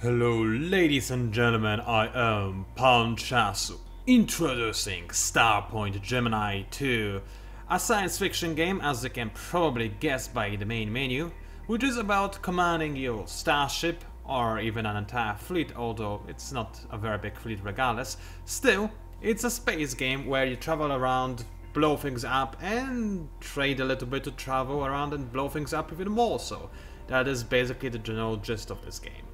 Hello ladies and gentlemen, I am PANCZASU, introducing Starpoint Gemini 2, a science fiction game, as you can probably guess by the main menu, which is about commanding your starship or even an entire fleet, although it's not a very big fleet regardless. Still, it's a space game where you travel around, blow things up and trade a little bit to travel around and blow things up even more so. That is basically the general gist of this game.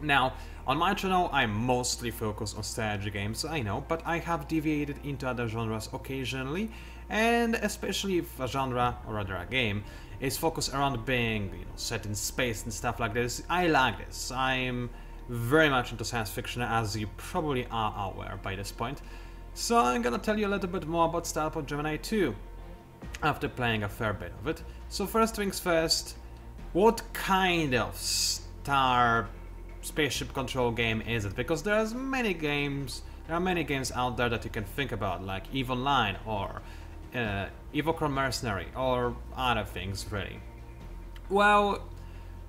Now, on my channel I mostly focus on strategy games, I know, but I have deviated into other genres occasionally, and especially if a genre, or rather a game, is focused around being, set in space and stuff like this, I like this. I'm very much into science fiction, as you probably are aware by this point. So I'm gonna tell you a little bit more about Starpoint Gemini 2, after playing a fair bit of it. So first things first, what kind of spaceship control game is it? Because there are many games out there that you can think about, like EVE Online or Evoker Mercenary or other things really. Well,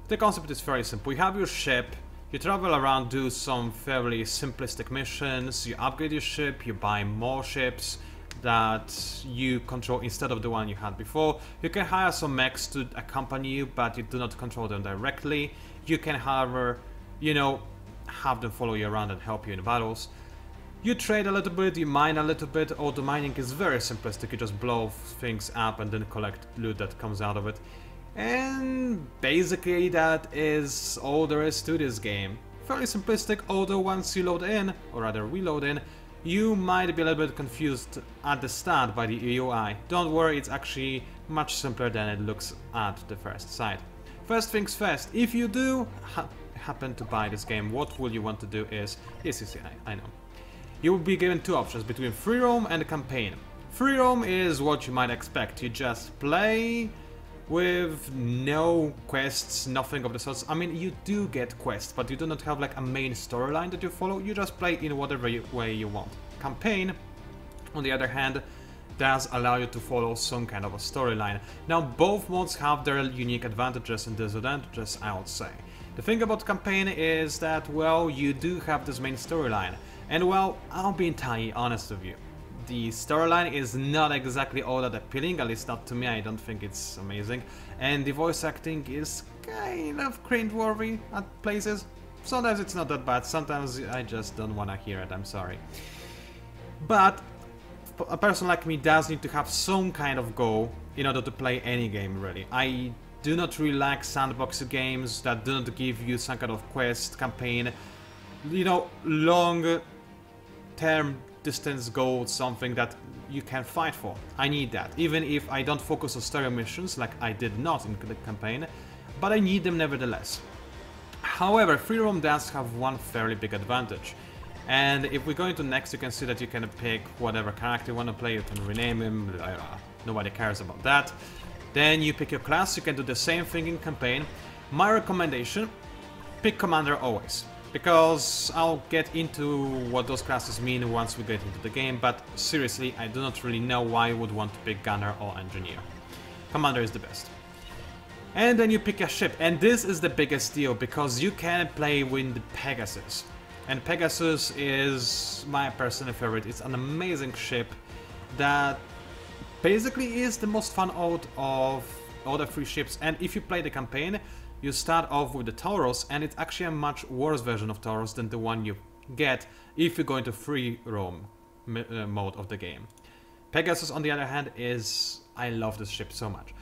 the concept is very simple. You have your ship, you travel around, do some fairly simplistic missions, you upgrade your ship, you buy more ships that you control instead of the one you had before. You can hire some mechs to accompany you, but you do not control them directly. You can, however, have them follow you around and help you in battles. You trade a little bit, you mine a little bit. Auto mining is very simplistic, you just blow things up and then collect loot that comes out of it. And basically that is all there is to this game. Fairly simplistic, although once you load in, or rather reload in, you might be a little bit confused at the start by the UI. Don't worry, it's actually much simpler than it looks at the first sight. First things first, if you do happen to buy this game, what will you want to do is, yes, I know. You will be given two options between free roam and campaign. Free roam is what you might expect. You just play with no quests, nothing of the sorts. I mean, you do get quests, but you do not have like a main storyline that you follow. You just play in whatever way you want. Campaign, on the other hand, does allow you to follow some kind of a storyline. Now, both modes have their unique advantages and disadvantages, I would say. The thing about campaign is that, well, you do have this main storyline, and well, I'll be entirely honest with you. The storyline is not exactly all that appealing, at least not to me. I don't think it's amazing, and the voice acting is kind of cringeworthy at places. Sometimes it's not that bad, sometimes I just don't want to hear it, I'm sorry. But a person like me does need to have some kind of goal in order to play any game, really. I do not really like sandbox games that do not give you some kind of quest, campaign, long term distance goals, something that you can fight for. I need that, even if I don't focus on story missions like I did not in the campaign, but I need them nevertheless. However, free roam does have one fairly big advantage. And if we go into next, you can see that you can pick whatever character you want to play, you can rename him, nobody cares about that. Then you pick your class, you can do the same thing in campaign. My recommendation, pick commander always, because I'll get into what those classes mean once we get into the game, but seriously, I do not really know why you would want to pick gunner or engineer. Commander is the best. And then you pick a ship, and this is the biggest deal, because you can play with the PANCZASU. And PANCZASU is my personal favorite. It's an amazing ship that basically is the most fun out of all the free ships. And if you play the campaign, you start off with the Taurus, and it's actually a much worse version of Taurus than the one you get if you go into free roam mode of the game. PANCZASU, on the other hand, is... I love this ship so much.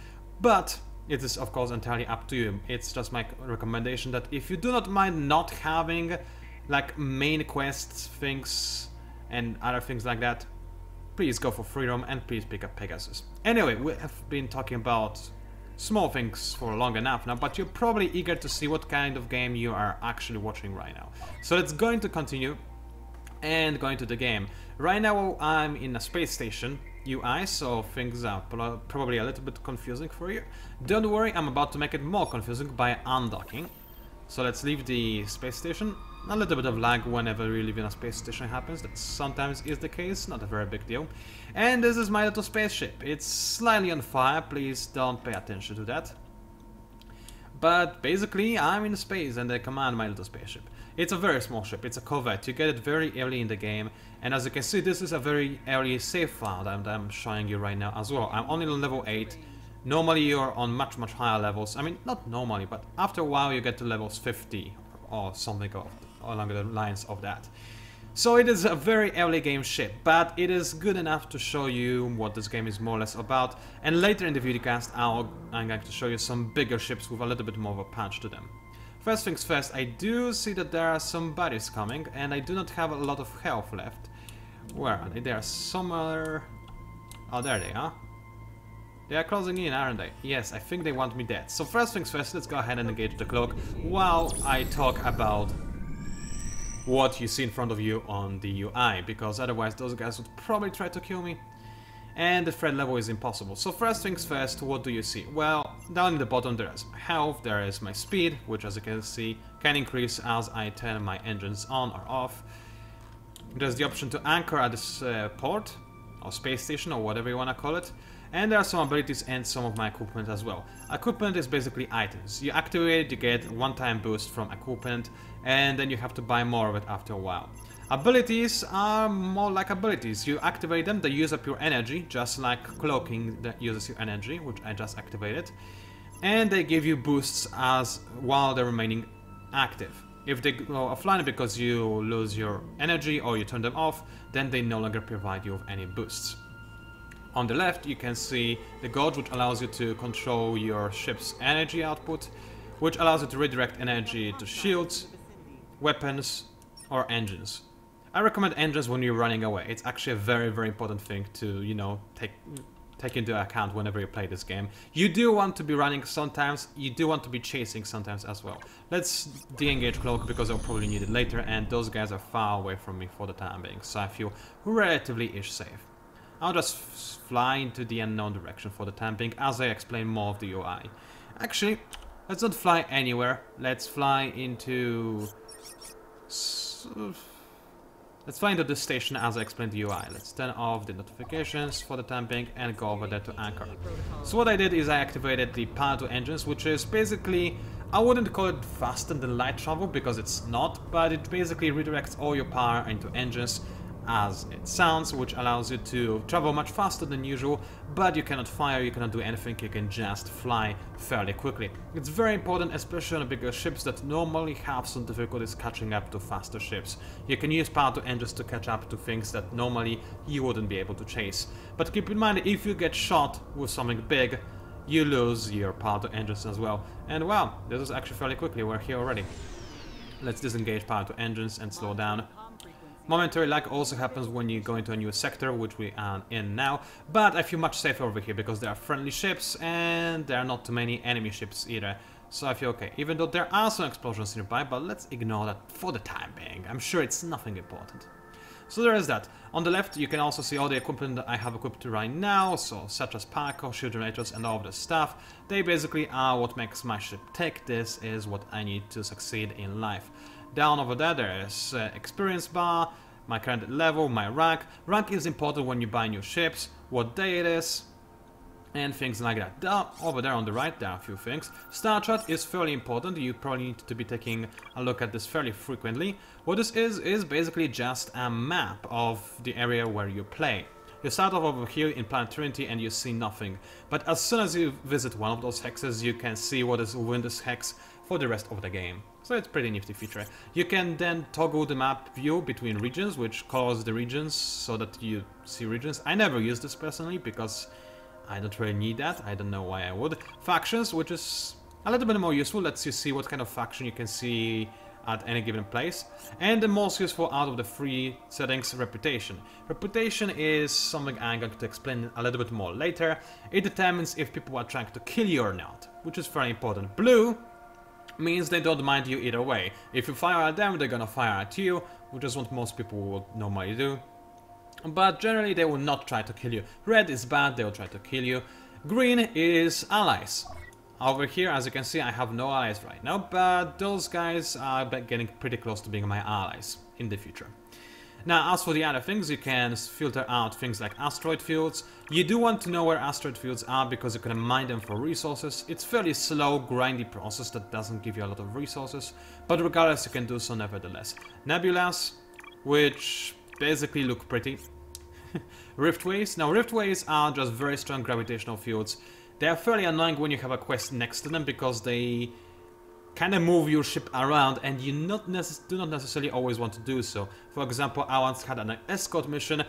But it is, of course, entirely up to you. It's just my recommendation that if you do not mind not having like main quests, things, and other things like that, please go for free roam and please pick up PANCZASU. Anyway, we have been talking about small things for long enough now, but you're probably eager to see what kind of game you are actually watching right now. So let's going to continue and go into the game. Right now I'm in a space station UI, so things are probably a little bit confusing for you. Don't worry, I'm about to make it more confusing by undocking. So let's leave the space station. A little bit of lag whenever you live in a space station happens, that sometimes is the case, not a very big deal. And this is my little spaceship. It's slightly on fire, please don't pay attention to that. But basically, I'm in space and I command my little spaceship. It's a very small ship, it's a corvette. You get it very early in the game, and as you can see, this is a very early save file that I'm showing you right now as well. I'm only on level 8. Normally you're on much higher levels. I mean, not normally, but after a while you get to levels 50 or something along the lines of that. So it is a very early game ship, but it is good enough to show you what this game is more or less about. And later in the videocast, I'm going to show you some bigger ships with a little bit more of a punch to them. First things first, I do see that there are some buddies coming, and I do not have a lot of health left. Where are they? They are somewhere... Oh, there they are. They are closing in, aren't they? Yes, I think they want me dead. So first things first, let's go ahead and engage the cloak while I talk about what you see in front of you on the UI, because otherwise those guys would probably try to kill me. And the threat level is impossible. So first things first, what do you see? Well, down in the bottom there is my health, there is my speed, which as you can see can increase as I turn my engines on or off. There's the option to anchor at this port, or space station, or whatever you want to call it. And there are some abilities and some of my equipment as well. Equipment is basically items. You activate it, you get one-time boost from equipment, and then you have to buy more of it after a while. Abilities are more like abilities. You activate them, they use up your energy, just like cloaking that uses your energy, which I just activated. And they give you boosts as while they're remaining active. If they go offline because you lose your energy or you turn them off, then they no longer provide you with any boosts. On the left you can see the gauge, which allows you to control your ship's energy output, which allows you to redirect energy to shields, weapons, or engines. I recommend engines when you're running away. It's actually a very important thing to, you know, take into account whenever you play this game. You do want to be running sometimes, you do want to be chasing sometimes as well. Let's de-engage cloak because I'll probably need it later, and those guys are far away from me for the time being, so I feel relatively-ish safe. I'll just fly into the unknown direction for the time being as I explain more of the UI. Actually, let's not fly anywhere, let's fly into... Let's fly into this station as I explained the UI. Let's turn off the notifications for the time being and go over there to anchor. So what I did is I activated the power to engines, which is basically, I wouldn't call it faster than light travel because it's not, but it basically redirects all your power into engines as it sounds, which allows you to travel much faster than usual, but you cannot fire, you cannot do anything, you can just fly fairly quickly. It's very important, especially on bigger ships that normally have some difficulties catching up to faster ships. You can use power to engines to catch up to things that normally you wouldn't be able to chase. But keep in mind, if you get shot with something big, you lose your power to engines as well. And wow, this is actually fairly quickly, we're here already. Let's disengage power to engines and slow down. Momentary lag also happens when you go into a new sector, which we are in now, but I feel much safer over here because there are friendly ships and there are not too many enemy ships either, so I feel okay. Even though there are some explosions nearby, but let's ignore that for the time being. I'm sure it's nothing important. So there is that. On the left you can also see all the equipment that I have equipped right now, so such as Paco, shield generators and all of this stuff. They basically are what makes my ship tick. This is what I need to succeed in life. Down over there is experience bar, my current level, my rank. Rank is important when you buy new ships, what day it is, and things like that. Down over there on the right, there are a few things. Star chart is fairly important. You probably need to be taking a look at this fairly frequently. What this is basically just a map of the area where you play. You start off over here in Planet Trinity and you see nothing. But as soon as you visit one of those hexes, you can see what is within this hex for the rest of the game. So it's a pretty nifty feature. You can then toggle the map view between regions, which colors the regions so that you see regions. I never use this personally because I don't really need that. I don't know why I would. Factions, which is a little bit more useful, lets you see what kind of faction you can see at any given place. And the most useful out of the three settings, reputation. Reputation is something I'm going to explain a little bit more later. It determines if people are trying to kill you or not, which is very important. Blue means they don't mind you either way. If you fire at them, they're gonna fire at you, which is what most people would normally do. But generally they will not try to kill you. Red is bad, they will try to kill you. Green is allies. Over here, as you can see, I have no allies right now, but those guys are getting pretty close to being my allies in the future. Now, as for the other things, you can filter out things like asteroid fields. You do want to know where asteroid fields are because you can mine them for resources. It's fairly slow, grindy process that doesn't give you a lot of resources, but regardless, you can do so nevertheless. Nebulas, which basically look pretty. Riftways. Now, riftways are just very strong gravitational fields. They are fairly annoying when you have a quest next to them because they kind of move your ship around and you do not necessarily always want to do so. For example, I once had an escort mission,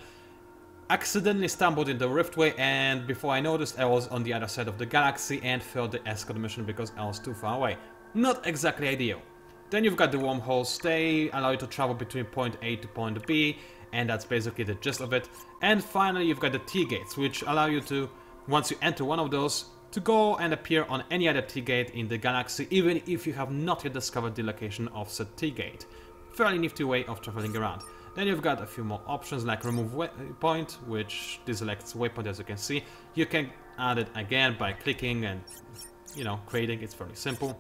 accidentally stumbled into the riftway, and before I noticed I was on the other side of the galaxy and failed the escort mission because I was too far away. Not exactly ideal. Then you've got the wormholes. They allow you to travel between point A to point B, and that's basically the gist of it. And finally you've got the T-gates, which allow you to, once you enter one of those, to go and appear on any other T-gate in the galaxy, even if you have not yet discovered the location of said T-gate. Fairly nifty way of traveling around. Then you've got a few more options like remove waypoint, which deselects waypoint as you can see. You can add it again by clicking and, you know, creating. It's fairly simple.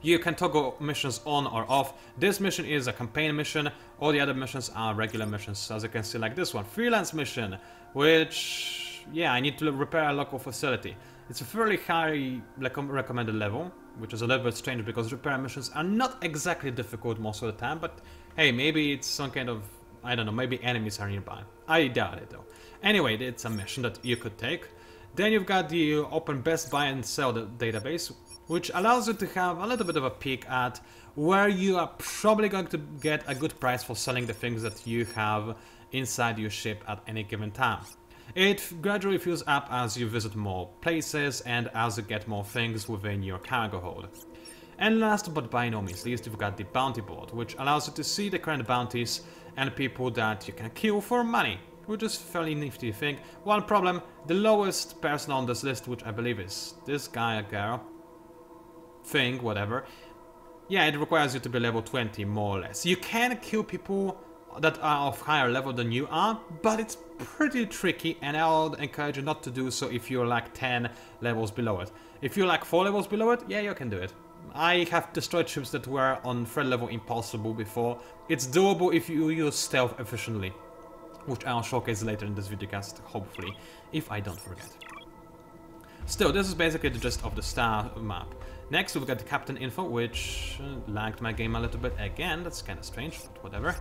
You can toggle missions on or off. This mission is a campaign mission. All the other missions are regular missions, as you can see, like this one, freelance mission, which, yeah, I need to repair a local facility. It's a fairly high recommended level, which is a little bit strange because repair missions are not exactly difficult most of the time, but hey, maybe it's some kind of, I don't know, maybe enemies are nearby. I doubt it though. Anyway, it's a mission that you could take. Then you've got the open best buy and sell database, which allows you to have a little bit of a peek at where you are probably going to get a good price for selling the things that you have inside your ship at any given time. It gradually fills up as you visit more places and as you get more things within your cargo hold. And last but by no means least, you've got the bounty board, which allows you to see the current bounties and people that you can kill for money, which is a fairly nifty thing. One problem, the lowest person on this list, which I believe is this guy or girl, thing, whatever. Yeah, it requires you to be level 20 more or less. You can kill people that are of higher level than you are, but it's pretty tricky, and I would encourage you not to do so if you're like 10 levels below it. If you're like 4 levels below it, yeah, you can do it. I have destroyed ships that were on threat level impossible before. It's doable if you use stealth efficiently, which I'll showcase later in this videocast, hopefully, if I don't forget. Still, this is basically the gist of the star map. Next, we've got the captain info, which lagged my game a little bit again. That's kind of strange, but whatever.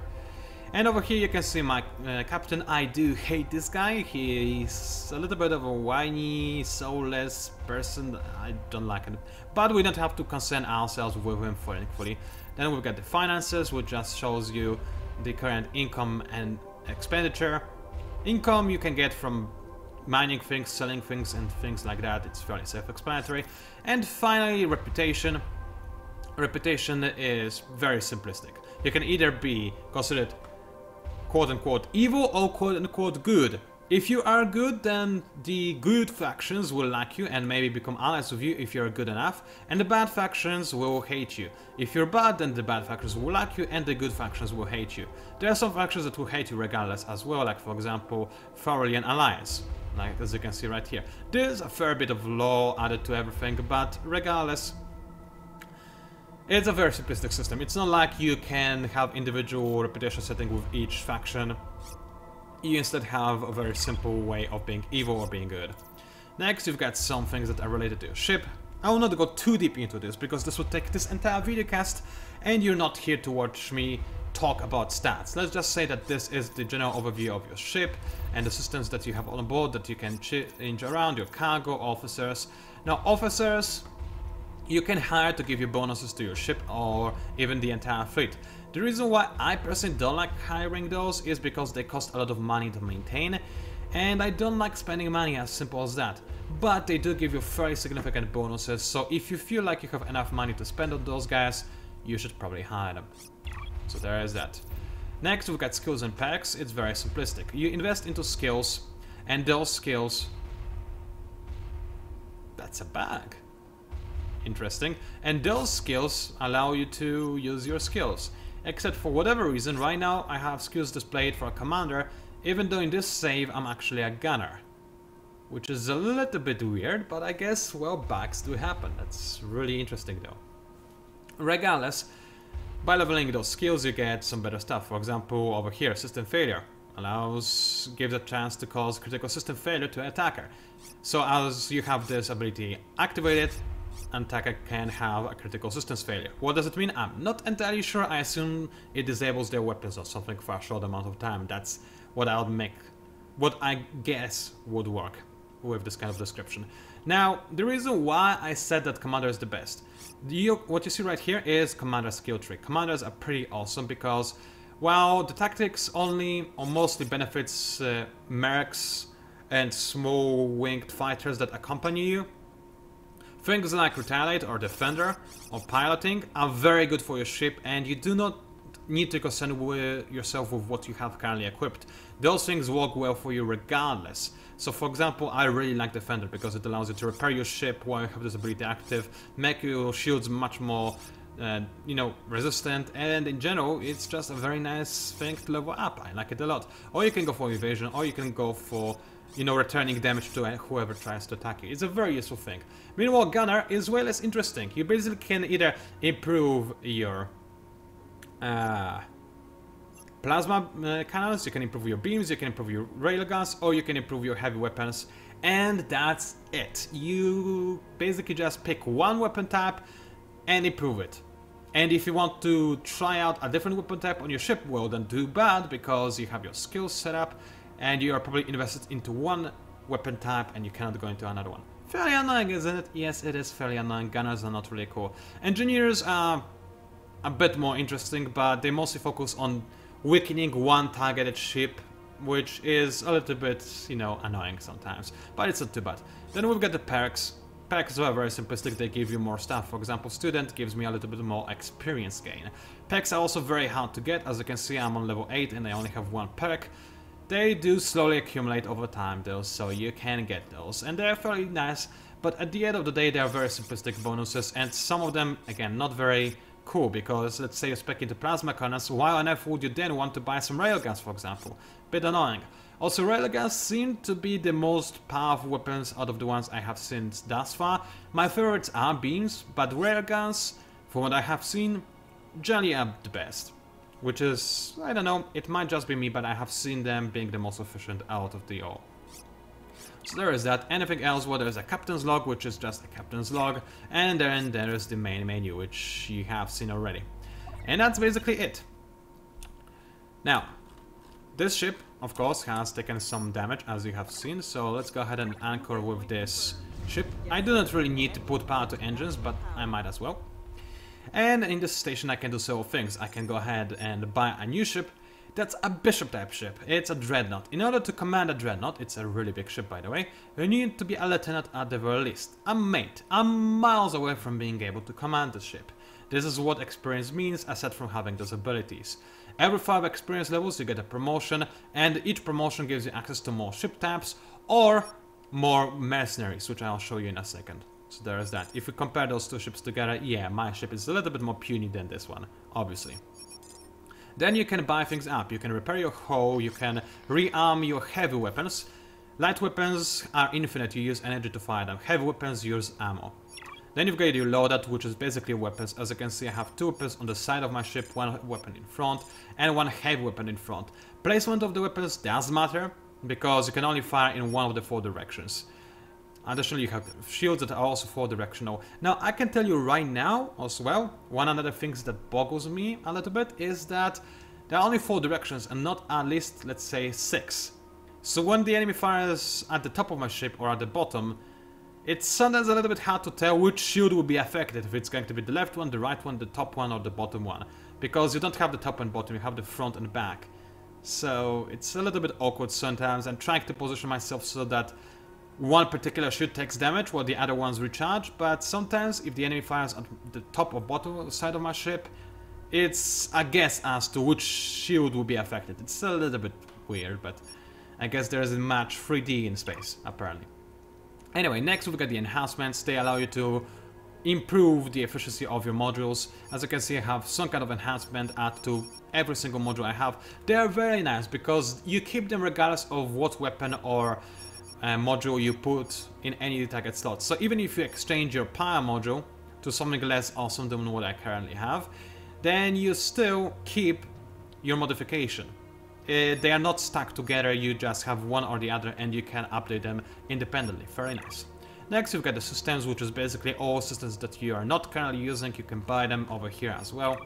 And over here you can see my captain. I do hate this guy. He's a little bit of a whiny, soulless person. I don't like him. But we don't have to concern ourselves with him fully. Then we've got the finances, which just shows you the current income and expenditure. Income you can get from mining things, selling things, and things like that. It's fairly self-explanatory. And finally, reputation. Reputation is very simplistic. You can either be considered quote-unquote evil or quote-unquote good. If you are good, then the good factions will like you and maybe become allies with you if you're good enough, and the bad factions will hate you. If you're bad, then the bad factions will like you and the good factions will hate you. There are some factions that will hate you regardless as well, like for example Thoralian Alliance, like as you can see right here. There's a fair bit of law added to everything, but regardless, it's a very simplistic system. It's not like you can have individual reputation setting with each faction. You instead have a very simple way of being evil or being good. Next, you've got some things that are related to your ship. I will not go too deep into this because this would take this entire videocast, and you're not here to watch me talk about stats. Let's just say that this is the general overview of your ship and the systems that you have on board that you can change around, your cargo, officers. Now, officers you can hire to give you bonuses to your ship or even the entire fleet. The reason why I personally don't like hiring those is because they cost a lot of money to maintain, and I don't like spending money, as simple as that. But they do give you very significant bonuses, so if you feel like you have enough money to spend on those guys, you should probably hire them. So there is that. Next, we've got skills and perks. It's very simplistic. You invest into skills, and those skills... That's a bag. Interesting. And those skills allow you to use your skills. Except for whatever reason, right now I have skills displayed for a commander, even though in this save I'm actually a gunner. Which is a little bit weird, but I guess, well, bugs do happen. That's really interesting though. Regardless, By leveling those skills you get some better stuff. For example, over here, system failure gives a chance to cause critical system failure to an attacker. So as you have this ability activated, an attacker can have a critical systems failure. What does it mean? I'm not entirely sure. I assume it disables their weapons or something for a short amount of time. That's what I guess would work with this kind of description. Now, the reason why I said that Commander is the best, what you see right here is Commander skill tree. Commanders are pretty awesome because, while the tactics only or mostly benefits mercs and small winged fighters that accompany you, things like Retaliate or Defender or Piloting are very good for your ship, and you do not need to concern yourself with what you have currently equipped. Those things work well for you regardless. So for example, I really like Defender because it allows you to repair your ship while you have this ability active, make your shields much more resistant, and in general it's just a very nice thing to level up. I like it a lot. Or you can go for evasion, or you can go for returning damage to whoever tries to attack you. It's a very useful thing. Meanwhile, Gunner is way less interesting. You basically can either improve your plasma cannons, you can improve your beams, you can improve your railguns, or you can improve your heavy weapons, and that's it. You basically just pick one weapon type and improve it. And if you want to try out a different weapon type on your ship, well then too bad, because you have your skills set up and you are probably invested into one weapon type and you cannot go into another one. Fairly annoying, isn't it? Yes, it is fairly annoying. Gunners are not really cool. Engineers are a bit more interesting, but they mostly focus on weakening one targeted ship, which is a little bit, annoying sometimes, but it's not too bad. Then we've got the perks. Perks are very simplistic, they give you more stuff. For example, Student gives me a little bit more experience gain. Perks are also very hard to get. As you can see, I'm on level 8 and I only have one perk. They do slowly accumulate over time though, so you can get those, and they're fairly nice, but at the end of the day they are very simplistic bonuses, and some of them, again, not very cool, because let's say you spec into plasma cannons, why on earth would you then want to buy some railguns, for example? Bit annoying. Also, railguns seem to be the most powerful weapons out of the ones I have seen thus far. My favorites are beams, but railguns, from what I have seen, generally are the best. Which is, I don't know, it might just be me, but I have seen them being the most efficient out of the all. So there is that. Anything else? Well, there's a captain's log, which is just a captain's log, and then there is the main menu, which you have seen already. And that's basically it. Now, this ship, of course, has taken some damage, as you have seen, so let's go ahead and anchor with this ship. I do not really need to put power to engines, but I might as well. And in this station I can do several things. I can go ahead and buy a new ship. That's a bishop type ship. It's a dreadnought. In order to command a dreadnought, it's a really big ship by the way, you need to be a lieutenant at the very least. A mate. I'm miles away from being able to command the ship. This is what experience means, aside from having those abilities. Every 5 experience levels you get a promotion, and each promotion gives you access to more ship types or more mercenaries, which I'll show you in a second. So there is that. If we compare those two ships together, yeah, my ship is a little bit more puny than this one, obviously. Then you can buy things up. You can repair your hull, you can rearm your heavy weapons. Light weapons are infinite, you use energy to fire them. Heavy weapons use ammo. Then you've got your loadout, which is basically weapons. As you can see, I have 2 weapons on the side of my ship, 1 weapon in front, and 1 heavy weapon in front. Placement of the weapons does matter, because you can only fire in one of the 4 directions. Additionally, you have shields that are also 4-directional. Now, I can tell you right now, as well, one of the things that boggles me a little bit is that there are only 4 directions and not at least, let's say, 6. So when the enemy fires at the top of my ship or at the bottom, it's sometimes a little bit hard to tell which shield will be affected, if it's going to be the left one, the right one, the top one, or the bottom one. Because you don't have the top and bottom, you have the front and back. So it's a little bit awkward sometimes. I'm trying to position myself so that one particular shield takes damage while the other ones recharge, but sometimes if the enemy fires at the top or bottom side of my ship, it's a guess as to which shield will be affected. It's a little bit weird, but I guess there isn't much 3D in space, apparently. Anyway, next we've got the enhancements. They allow you to improve the efficiency of your modules. As you can see, I have some kind of enhancement added to every single module I have. They are very nice because you keep them regardless of what weapon or module you put in any target slot. So even if you exchange your power module to something less awesome than what I currently have, then you still keep your modification. They are not stuck together, you just have one or the other and you can update them independently. Very nice. Next you've got the systems, which is basically all systems that you are not currently using, you can buy them over here as well.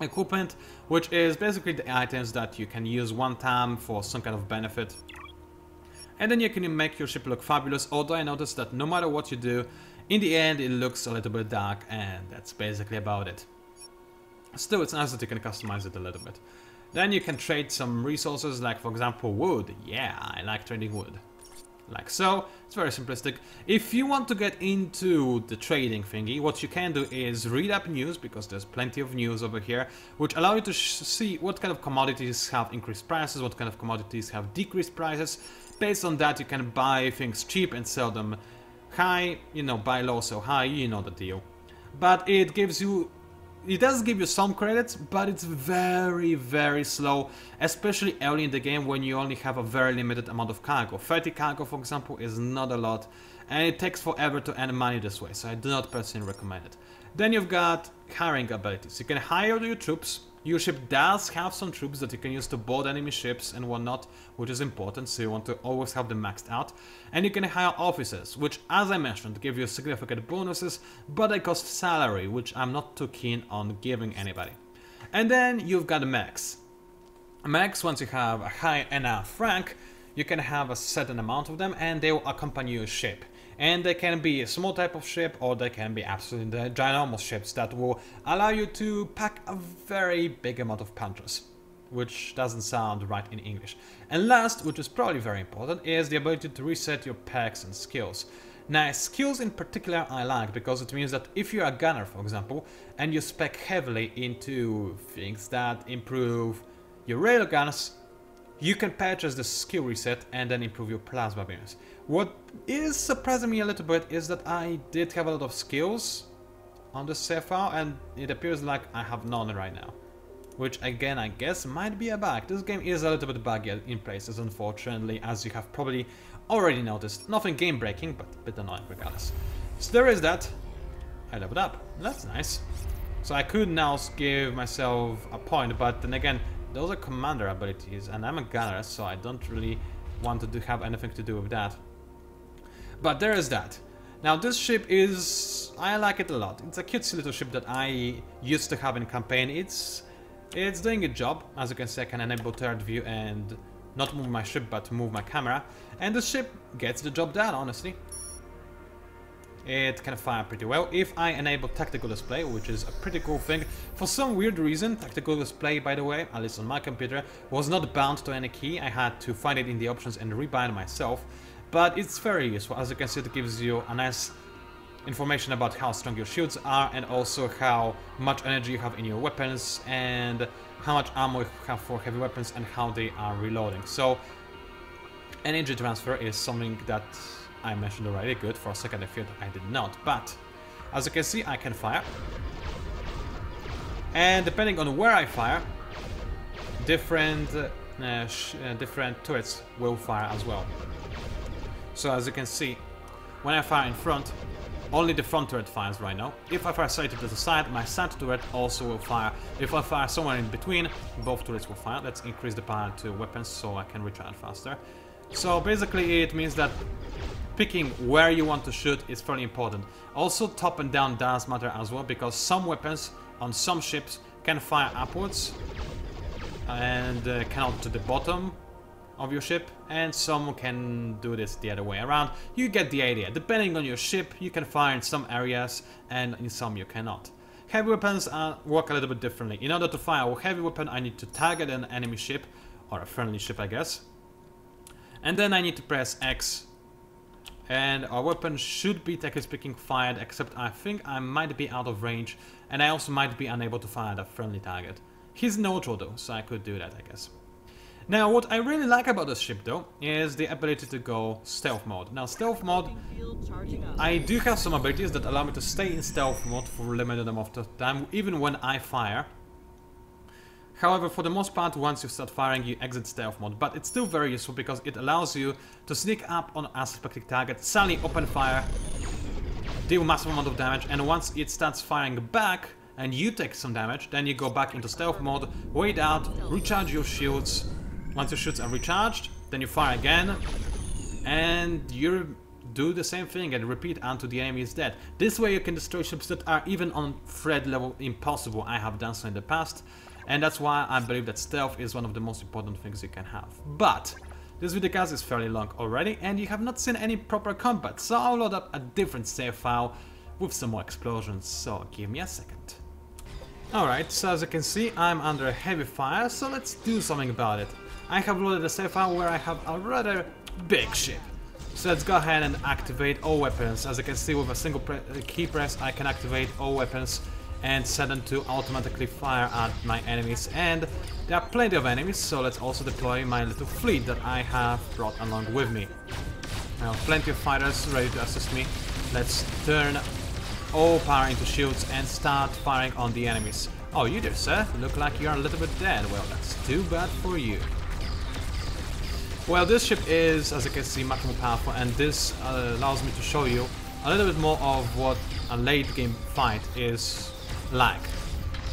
Equipment, which is basically the items that you can use one time for some kind of benefit. And then you can make your ship look fabulous, although I noticed that no matter what you do, in the end it looks a little bit dark, and that's basically about it. Still, it's nice that you can customize it a little bit. Then you can trade some resources, like for example wood. Yeah, I like trading wood. Like so, it's very simplistic. If you want to get into the trading thingy, what you can do is read up news, because there's plenty of news over here, which allow you to see what kind of commodities have increased prices, what kind of commodities have decreased prices. Based on that, you can buy things cheap and sell them high, you know, buy low, sell high, you know the deal. But it gives you... It does give you some credits, but it's very, very slow, especially early in the game when you only have a very limited amount of cargo. 30 cargo, for example, is not a lot, and it takes forever to earn money this way, so I do not personally recommend it. Then you've got hiring abilities. You can hire your troops. Your ship does have some troops that you can use to board enemy ships and whatnot, which is important, so you want to always have them maxed out. And you can hire officers, which, as I mentioned, give you significant bonuses, but they cost salary, which I'm not too keen on giving anybody. And then you've got mechs. Mechs, once you have a high enough rank, you can have a certain amount of them, and they will accompany your ship. And they can be a small type of ship, or they can be absolutely ginormous ships that will allow you to pack a very big amount of punches, which doesn't sound right in English. And last, which is probably very important, is the ability to reset your perks and skills. Now, skills in particular I like, because it means that if you're a gunner, for example, and you spec heavily into things that improve your railguns, you can purchase the skill reset and then improve your plasma beams. What is surprising me a little bit is that I did have a lot of skills on the save file, and it appears like I have none right now. Which again, I guess might be a bug. This game is a little bit buggy in places, unfortunately, as you have probably already noticed. Nothing game breaking, but a bit annoying regardless. So there is that. I leveled up. That's nice. So I could now give myself a point, but then again, those are commander abilities, and I'm a gunner, so I don't really want to have anything to do with that. But there is that. Now this ship is... I like it a lot. It's a cutesy little ship that I used to have in campaign. It's doing a job. As you can see, I can enable third view and not move my ship, but move my camera. And the ship gets the job done, honestly. It can fire pretty well. If I enable tactical display, which is a pretty cool thing. For some weird reason, tactical display, by the way, at least on my computer, was not bound to any key. I had to find it in the options and rebind myself. But it's very useful. As you can see, it gives you a nice information about how strong your shields are, and also how much energy you have in your weapons, and how much ammo you have for heavy weapons, and how they are reloading. So energy transfer is something that I mentioned already. Good. For a second I feared I did not, but as you can see, I can fire, and depending on where I fire, different turrets will fire as well. So as you can see, when I fire in front, only the front turret fires right now. If I fire straight to the side, my side turret also will fire. If I fire somewhere in between, both turrets will fire. Let's increase the power to weapons so I can recharge faster. So basically it means that picking where you want to shoot is fairly important. Also, top and down does matter as well, because some weapons on some ships can fire upwards and cannot to the bottom of your ship, and some can do this the other way around. You get the idea. Depending on your ship, you can fire in some areas and in some you cannot. Heavy weapons work a little bit differently. In order to fire a heavy weapon, I need to target an enemy ship, or a friendly ship I guess, and then I need to press X, and our weapon should be, technically speaking, fired, except I think I might be out of range, and I also might be unable to fire at a friendly target. He's neutral though, so I could do that, I guess. Now, what I really like about this ship though is the ability to go stealth mode. Now, stealth mode, I do have some abilities that allow me to stay in stealth mode for a limited amount of time, even when I fire. However, for the most part, once you start firing, you exit stealth mode, but it's still very useful because it allows you to sneak up on a suspected target, suddenly open fire, deal massive amount of damage, and once it starts firing back, and you take some damage, then you go back into stealth mode, wait out, recharge your shields. Once your shields are recharged, then you fire again, and you do the same thing and repeat until the enemy is dead. This way you can destroy ships that are even on threat level impossible. I have done so in the past, and that's why I believe that stealth is one of the most important things you can have. But this videocast is fairly long already, and you have not seen any proper combat, so I'll load up a different save file with some more explosions, so give me a second. Alright, so as you can see, I'm under heavy fire, so let's do something about it. I have loaded a save file where I have a rather big ship. So let's go ahead and activate all weapons. As you can see, with a single key press I can activate all weapons and set them to automatically fire at my enemies. And there are plenty of enemies, so let's also deploy my little fleet that I have brought along with me. Now, plenty of fighters ready to assist me. Let's turn all power into shields and start firing on the enemies. Oh, you there, sir? Look like you're a little bit dead. Well, that's too bad for you. Well, this ship is, as you can see, much more powerful, and this allows me to show you a little bit more of what a late game fight is like.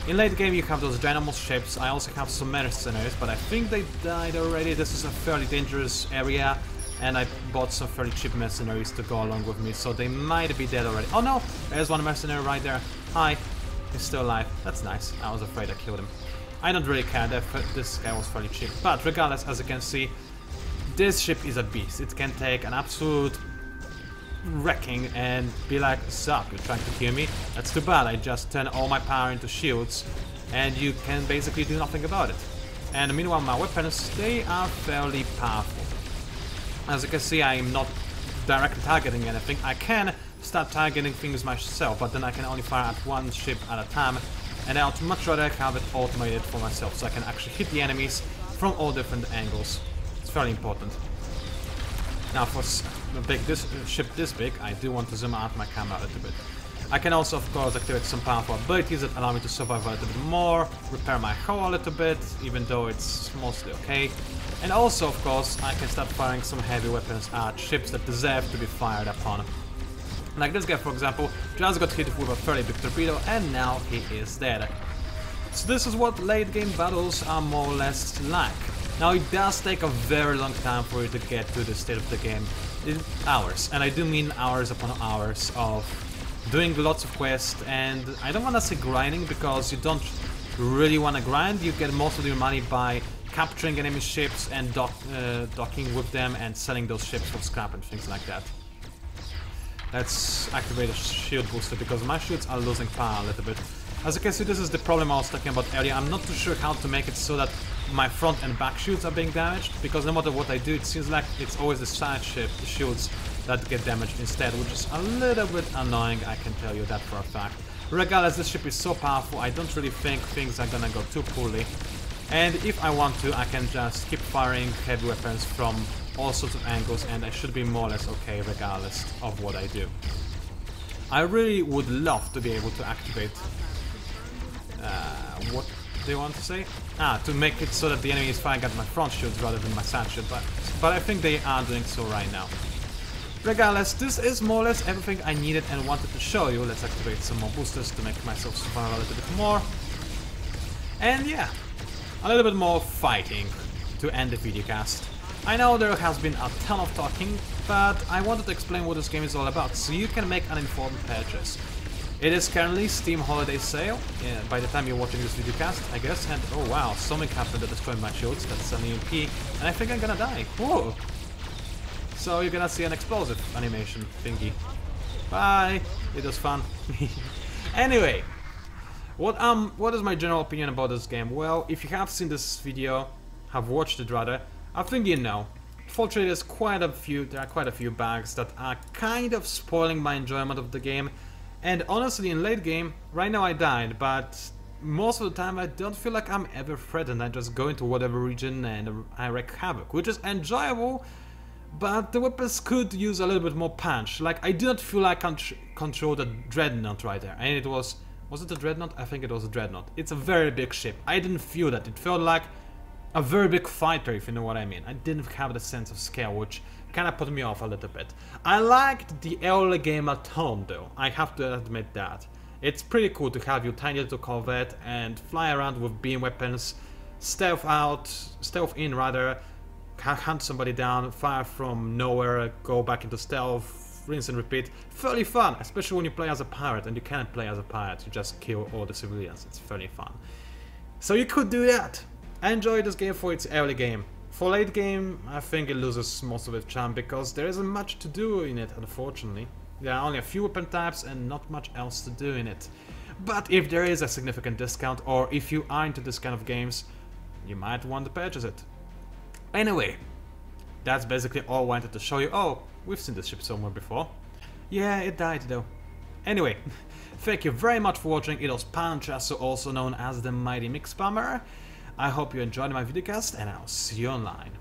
In late game you have those dynamos ships. I also have some mercenaries, but I think they died already. This is a fairly dangerous area, and I bought some fairly cheap mercenaries to go along with me, so they might be dead already. Oh no, there's one mercenary right there. Hi, he's still alive. That's nice. I was afraid I killed him. I don't really care, this guy was fairly cheap, but regardless, as you can see, this ship is a beast. It can take an absolute wrecking and be like, sup, you're trying to kill me? That's too bad, I just turn all my power into shields and you can basically do nothing about it. And meanwhile my weapons, they are fairly powerful. As you can see, I'm not directly targeting anything. I can start targeting things myself, but then I can only fire at one ship at a time, and I would much rather have it automated for myself so I can actually hit the enemies from all different angles. It's very important. Now for this ship this big, I do want to zoom out my camera a little bit. I can also of course activate some powerful abilities that allow me to survive a little bit more, repair my hull a little bit, even though it's mostly okay. And also of course I can start firing some heavy weapons at ships that deserve to be fired upon. Like this guy for example, just got hit with a fairly big torpedo and now he is dead. So this is what late game battles are more or less like. Now it does take a very long time for you to get to the state of the game. Hours, and I do mean hours upon hours of doing lots of quests, and I don't want to say grinding because you don't really want to grind. You get most of your money by capturing enemy ships and docking with them and selling those ships for scrap and things like that. Let's activate a shield booster because my shields are losing power a little bit. As you can see, this is the problem I was talking about earlier. I'm not too sure how to make it so that my front and back shields are being damaged, because no matter what I do, it seems like it's always the side shields that get damaged instead, which is a little bit annoying, I can tell you that for a fact. Regardless, this ship is so powerful, I don't really think things are gonna go too poorly. And if I want to, I can just keep firing heavy weapons from all sorts of angles, and I should be more or less okay regardless of what I do. I really would love to be able to activate... what do you want to say? To make it so that the enemy is firing at my front shields rather than my side shield, but I think they are doing so right now. Regardless, this is more or less everything I needed and wanted to show you. Let's activate some more boosters to make myself survive a little bit more. And yeah, a little bit more fighting to end the videocast. I know there has been a ton of talking, but I wanted to explain what this game is all about, so you can make an informed purchase. It is currently Steam Holiday Sale, by the time you're watching this videocast, I guess, and oh wow, something happened that destroyed my shields, that's an EMP, and I think I'm gonna die. Whoa! So you're gonna see an explosive animation thingy. Bye! It was fun. Anyway, what is my general opinion about this game? Well, if you have seen this video, have watched it rather, I think you know. Fortunately, there are quite a few bugs that are kind of spoiling my enjoyment of the game. And honestly, in late game, right now I died, but most of the time I don't feel like I'm ever threatened. I just go into whatever region and I wreak havoc, which is enjoyable, but the weapons could use a little bit more punch. Like, I do not feel like I control the Dreadnought right there, and it was it a Dreadnought? I think it was a Dreadnought. It's a very big ship. I didn't feel that. It felt like a very big fighter, if you know what I mean. I didn't have the sense of scale, which kind of put me off a little bit. I liked the early gamer tone though, I have to admit that. It's pretty cool to have your tiny little corvette and fly around with beam weapons, stealth in rather, hunt somebody down, fire from nowhere, go back into stealth, rinse and repeat. Fairly fun, especially when you play as a pirate, and you can't play as a pirate, you just kill all the civilians. It's fairly fun. So you could do that. I enjoy this game for its early game. For late game, I think it loses most of its charm because there isn't much to do in it, unfortunately. There are only a few weapon types and not much else to do in it. But if there is a significant discount, or if you are into this kind of games, you might want to purchase it. Anyway, that's basically all I wanted to show you. Oh, we've seen this ship somewhere before. Yeah, it died though. Anyway, thank you very much for watching. It was PANCZASU, also known as the Mighty Mix Spammer. I hope you enjoyed my videocast, and I'll see you online.